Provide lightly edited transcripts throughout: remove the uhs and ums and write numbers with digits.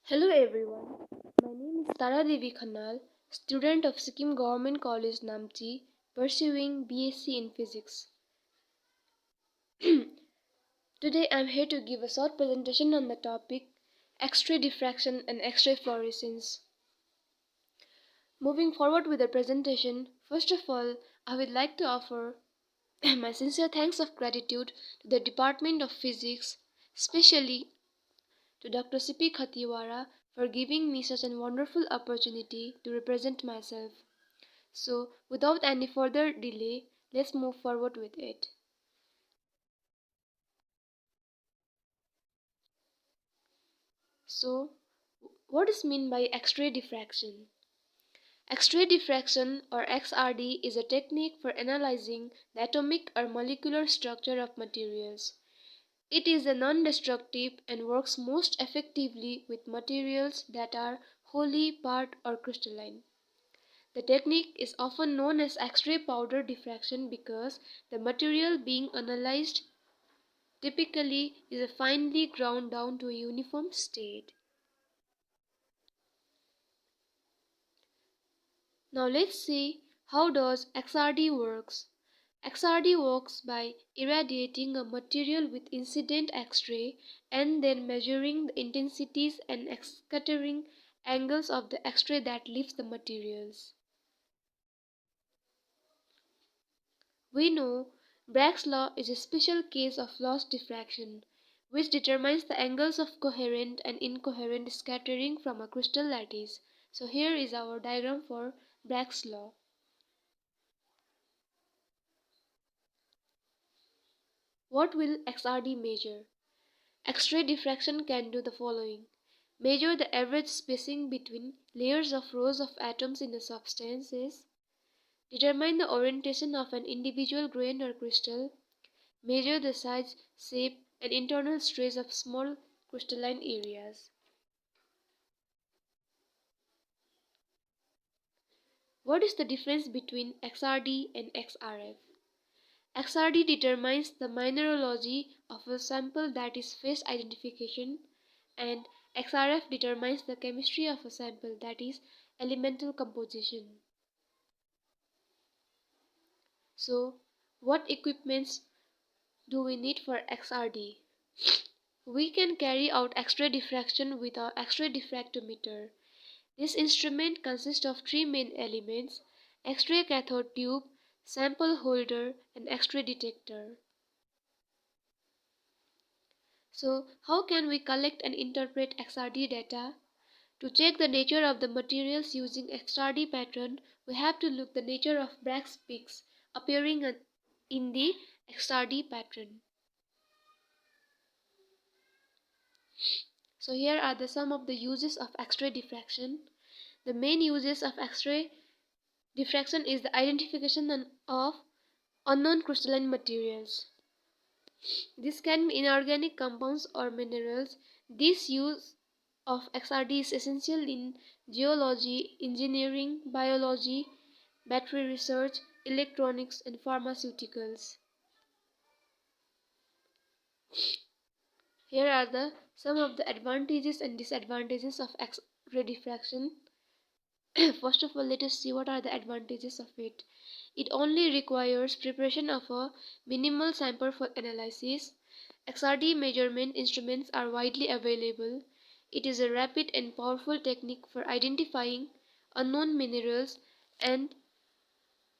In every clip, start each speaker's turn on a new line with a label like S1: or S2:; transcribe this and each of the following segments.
S1: Hello everyone, my name is Devi Khanal, student of Sikkim Government College Namchi, pursuing BSc in Physics. Today I am here to give a short presentation on the topic X-ray diffraction and X-ray fluorescence. Moving forward with the presentation, first of all, I would like to offer my sincere thanks of gratitude to the Department of Physics, especially to Dr. C.P. Khatiwara for giving me such a wonderful opportunity to represent myself. So, without any further delay, let's move forward with it. So, what is meant by X-ray diffraction? X-ray diffraction or XRD is a technique for analyzing the atomic or molecular structure of materials. It is a non-destructive and works most effectively with materials that are wholly, part, or crystalline. The technique is often known as X-ray powder diffraction because the material being analyzed typically is finely ground down to a uniform state. Now let's see how does XRD works. XRD works by irradiating a material with incident X-ray and then measuring the intensities and scattering angles of the X-ray that leaves the materials. We know Bragg's law is a special case of loss diffraction, which determines the angles of coherent and incoherent scattering from a crystal lattice. So here is our diagram for Bragg's law. What will XRD measure? X-ray diffraction can do the following. Measure the average spacing between layers of rows of atoms in a substance. Determine the orientation of an individual grain or crystal. Measure the size, shape, and internal stress of small crystalline areas. What is the difference between XRD and XRF? XRD determines the mineralogy of a sample, that is phase identification, and XRF determines the chemistry of a sample, that is elemental composition. So, what equipments do we need for XRD? We can carry out X-ray diffraction with our X-ray diffractometer. This instrument consists of three main elements: X-ray cathode tube, sample holder, and X-ray detector. So, how can we collect and interpret XRD data? To check the nature of the materials using XRD pattern, we have to look the nature of Bragg's peaks appearing in the XRD pattern. So here are some of the uses of X-ray diffraction. The main uses of X-ray diffraction is the identification of unknown crystalline materials. This can be inorganic compounds or minerals. This use of XRD is essential in geology, engineering, biology, battery research, electronics, and pharmaceuticals. Here are some of the advantages and disadvantages of X-ray diffraction. First of all, let us see what are the advantages of it. It only requires preparation of a minimal sample for analysis. XRD measurement instruments are widely available. It is a rapid and powerful technique for identifying unknown minerals and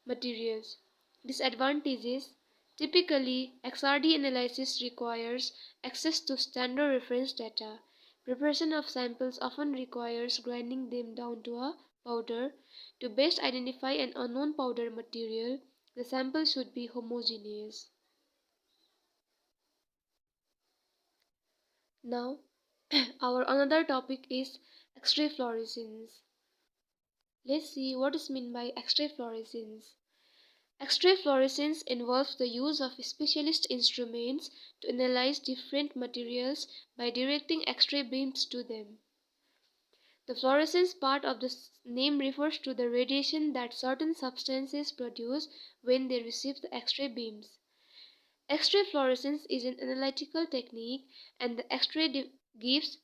S1: materials. Disadvantages: typically, XRD analysis requires access to standard reference data. Preparation of samples often requires grinding them down to a powder. To best identify an unknown powder material, the sample should be homogeneous. Now, our another topic is X-ray fluorescence. Let's see what is meant by X-ray fluorescence. X-ray fluorescence involves the use of specialist instruments to analyze different materials by directing X-ray beams to them. The fluorescence part of the name refers to the radiation that certain substances produce when they receive the X-ray beams. X-ray fluorescence is an analytical technique, and the X-ray gives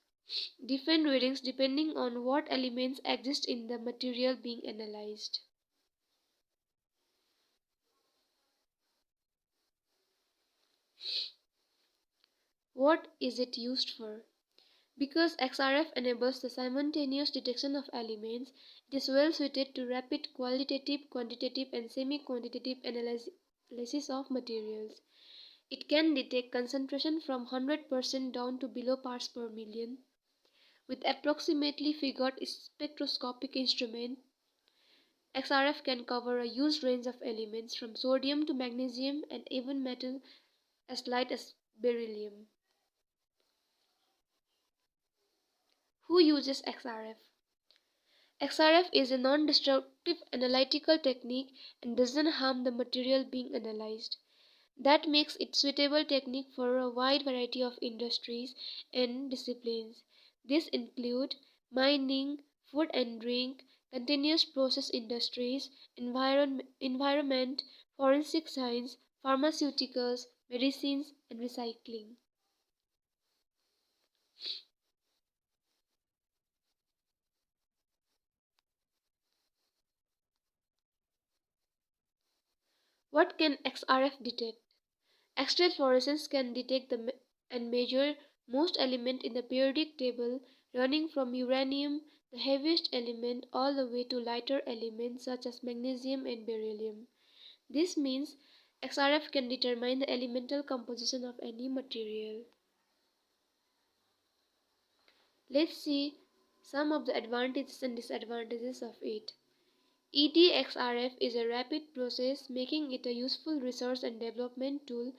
S1: different readings depending on what elements exist in the material being analyzed. What is it used for? Because XRF enables the simultaneous detection of elements, it is well suited to rapid qualitative, quantitative, and semi-quantitative analysis of materials. It can detect concentration from 100% down to below parts per million. With approximately figured spectroscopic instrument, XRF can cover a huge range of elements from sodium to magnesium and even metal as light as beryllium. Who uses XRF? XRF is a non-destructive analytical technique and doesn't harm the material being analyzed. That makes it suitable technique for a wide variety of industries and disciplines. These include mining, food and drink, continuous process industries, environment, forensic science, pharmaceuticals, medicines, and recycling. What can XRF detect? X-ray fluorescence can detect and measure most elements in the periodic table, running from uranium, the heaviest element, all the way to lighter elements such as magnesium and beryllium. This means XRF can determine the elemental composition of any material. Let's see some of the advantages and disadvantages of it. EDXRF is a rapid process, making it a useful research and development tool.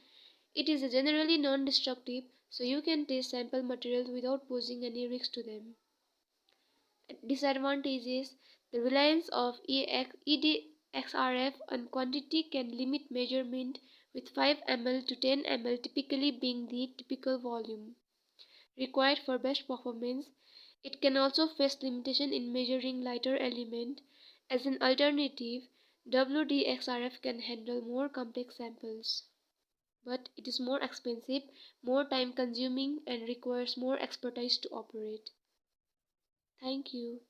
S1: It is generally non-destructive, so you can test sample materials without posing any risk to them. Disadvantages: the reliance of EDXRF on quantity can limit measurement, with 5 ml to 10 ml typically being the typical volume required for best performance. It can also face limitation in measuring lighter element. As an alternative, WDXRF can handle more complex samples, but it is more expensive, more time consuming, and requires more expertise to operate. Thank you.